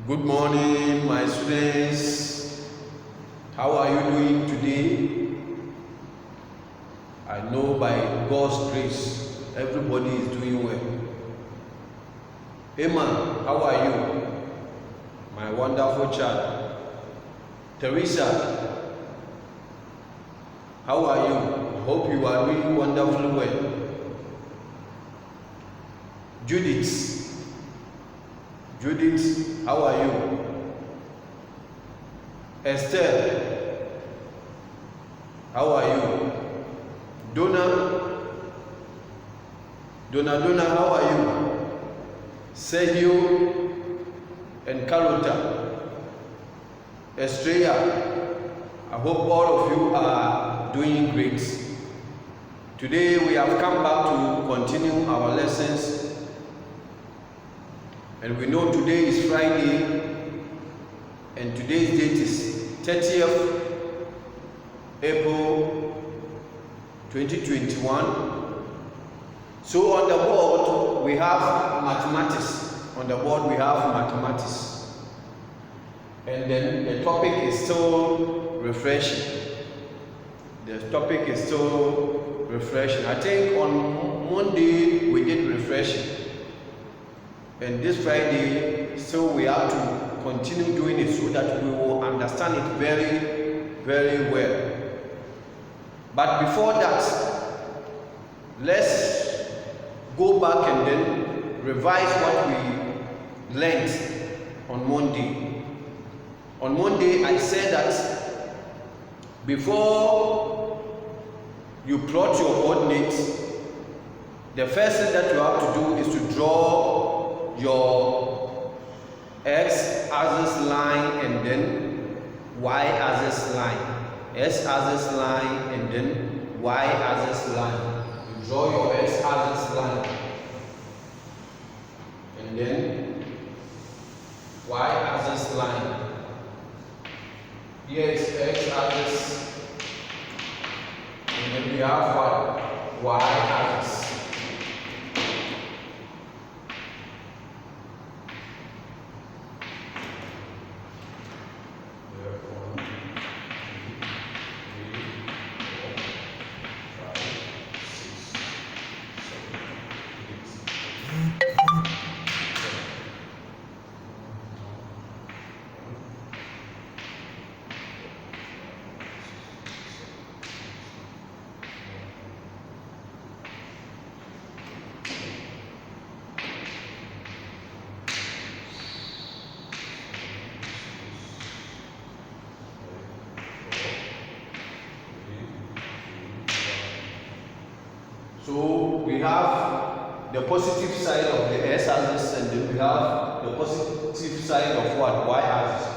Good morning, my students. How are you doing today? I know by God's grace, everybody is doing well. Emma, how are you? My wonderful child. Teresa, how are you? Hope you are doing wonderfully well. Judith, how are you? Esther, how are you? Donna, how are you? Sergio and Carlota, Estrella, I hope all of you are doing great. Today we have come back to continue our lessons, and we know today is Friday, and today's date is 30th April 2021. So on the board we have mathematics. And then the topic is still refreshing. I think on Monday we did refreshing. And this Friday, so we have to continue doing it so that we will understand it very, very well. But before that, let's go back and then revise what we learned on Monday. On Monday, I said that before you plot your coordinates, the first thing that you have to do is to draw your x-axis line and then y-axis line. X-axis line and then y-axis line. You draw your x-axis line and then y-axis line. Here is x-axis and then we have what? Y-axis. So we have the positive side of the x-axis and then we have the positive side of what? Y-axis.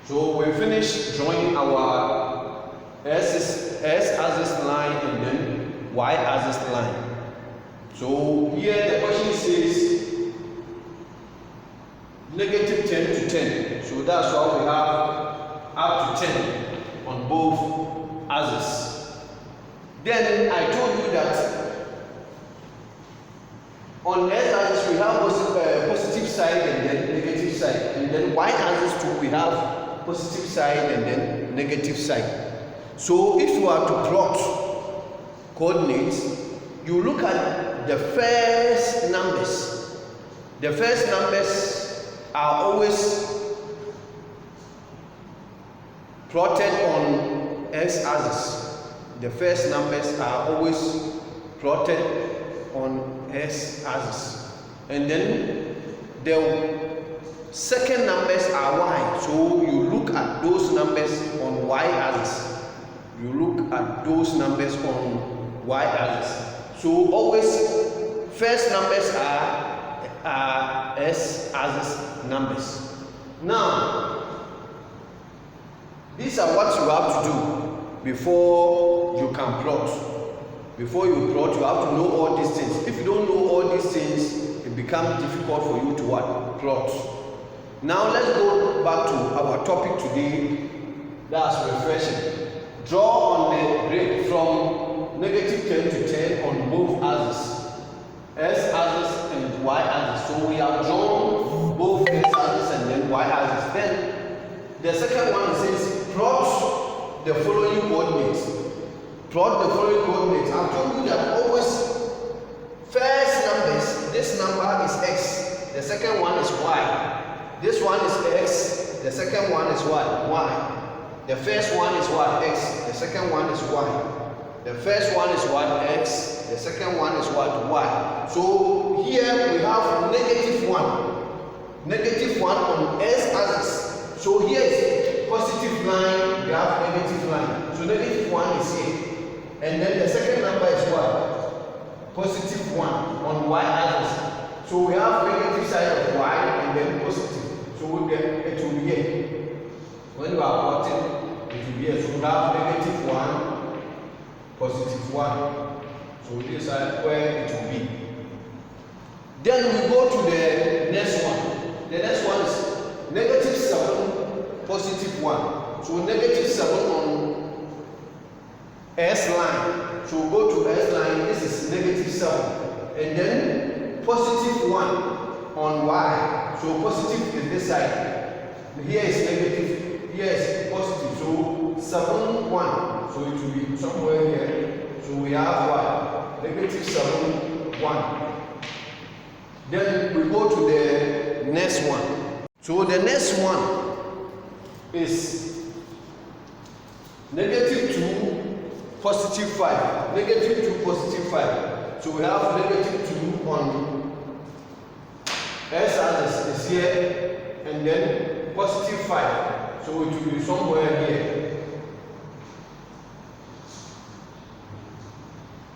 So we finished drawing our x-axis line and then y-axis line. So here the question says negative 10 to 10. So that's why we have up to 10 on both axes. Then I told you that on x-axis we have positive side and then negative side. And then y-axis too we have positive side and then negative side. So if you are to plot coordinates, you look at the first numbers. The first numbers are always plotted on x-axis. The first numbers are always plotted on x-axis. And then the second numbers are y, so you look at those numbers on y-axis. you look at those numbers on y-axis. So always first numbers are s-axis numbers. Now, these are what you have to do before you can plot. Before you plot, you have to know all these things. If you don't know all these things, it becomes difficult for you to what? Plot. Now let's go back to our topic today, that's refreshing. Draw on the grid from -10 to 10 on both axes, s-axis and y-axis. So we have drawn both s-axis and then y-axis. Then the second one says plot the following coordinates. Plot the following coordinates. I've told you that always first numbers, this number is x, the second one is y. This one is x, the second one is what? Y. The first one is what? X, the second one is y. The first one is what? X, the second one is what? Y. So here we have -1. -1 on s-axis. So here is positive line, we have negative line. So -1 is here. And then the second number is what? +1 on y-axis. So we have negative side of y and then positive. So it will be here. When you are plotting, it will be here. So we have -1, +1. So this is where it will be. Then we go to the next one. The next one is -7, +1. So -7 on S line. So we go to S line, this is -7. And then +1 on Y. So positive is this side. Here is negative, here is positive. So 7, 1. So it will be somewhere here. So we have what? -7, 1. Then we go to the next one. So the next one is -2, +5. -2, +5. So we have -2 on s-axis is here, and then +5. So it will be somewhere here.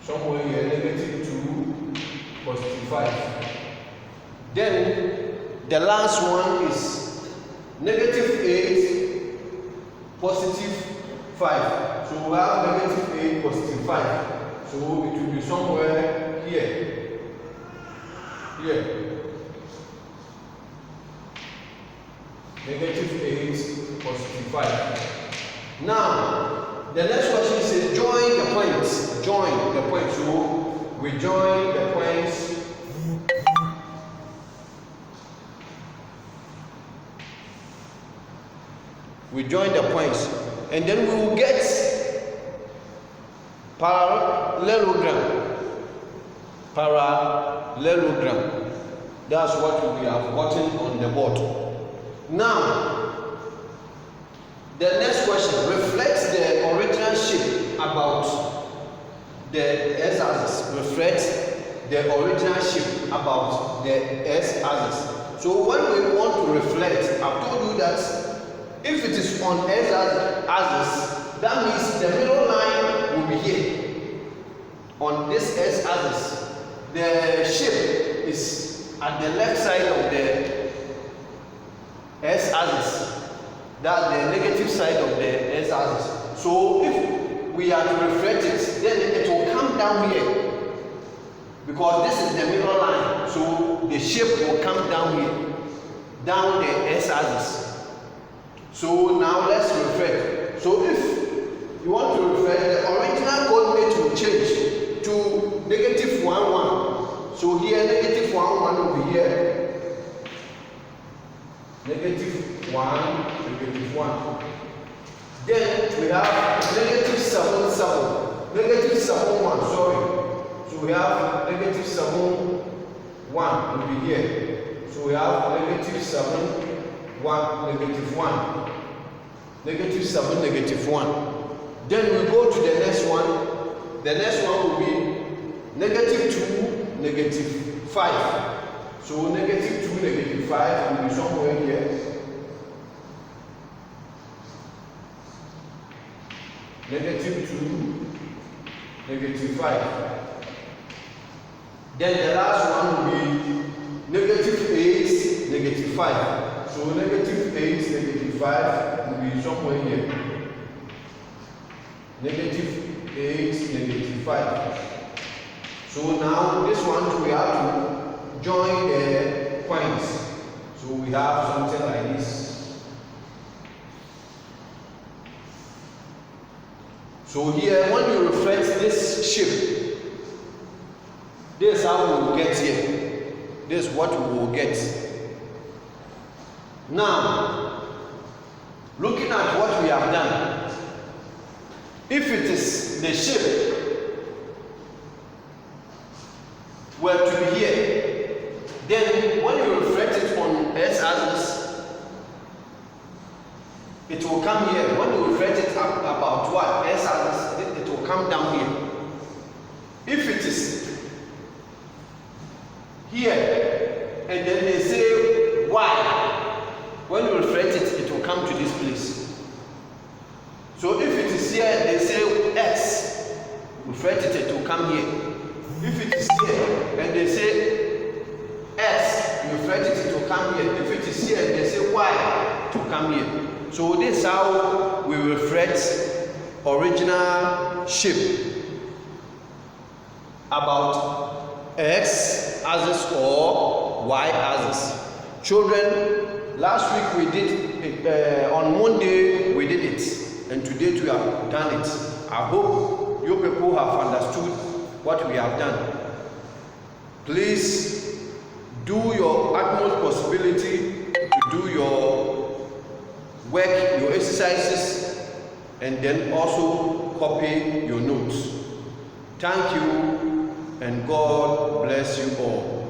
Somewhere here, -2, +5. Then the last one is -8, +5. So we have -8, +5. So it will be somewhere here. Here. -8, +5. Now, the next question says join the points. Join the points. So we join the points. We join the points, and then we will get parallelogram. Parallelogram. That's what we have gotten on the board. Now, the next question reflects the original shape about the s-axis. Reflects the original shape about the s-axis. So when we want to reflect, I've told you that if it is on s-axis, that means the middle line will be here. On this s-axis, the shape is at the left side of the s-axis. That's the negative side of the s-axis. So if we are to reflect it, then it will come down here, because this is the middle line. So the shape will come down here, down the s-axis. So now let's reflect. So if you want to reflect, the original coordinate will change to -1, 1. So here -1, 1 will be here. -1, -1. Then we have -7, 7. -7, 1, sorry. So we have -7, 1 will be here. So we have -7, 1, -1. -7, -1. Then we go to the next one. The next one will be -2, -5. So -2, -5 will be somewhere here. negative 2, negative 5. Then the last one will be negative 8, negative 5. So negative 8, negative 5 will be somewhere here. Negative 8, negative 5. So now this one we have to join the points. So we have something like this. So here, when you reflect this shape, this is how we will get here. This is what we will get. Now, looking at what we have done, if it is the shape were to be here, then when you reflect it on x-axis, it will come here. When you reflect it up about what x-axis, it will come down here. If it is here, and then they say y, when you reflect it, it will come to this place. So if it is here and they say x, reflect it, it will come here. If it is here and they say x, you reflect it, it will come here. If it is here and they say y, it will come here. So this is how we reflect original shape about x axis or y axis. Children, last week we did it, on Monday we did it, and today we have done it. I hope you people have understood what we have done. Please do your utmost possibility to do your work, your exercises, and then also copy your notes. Thank you, and God bless you all.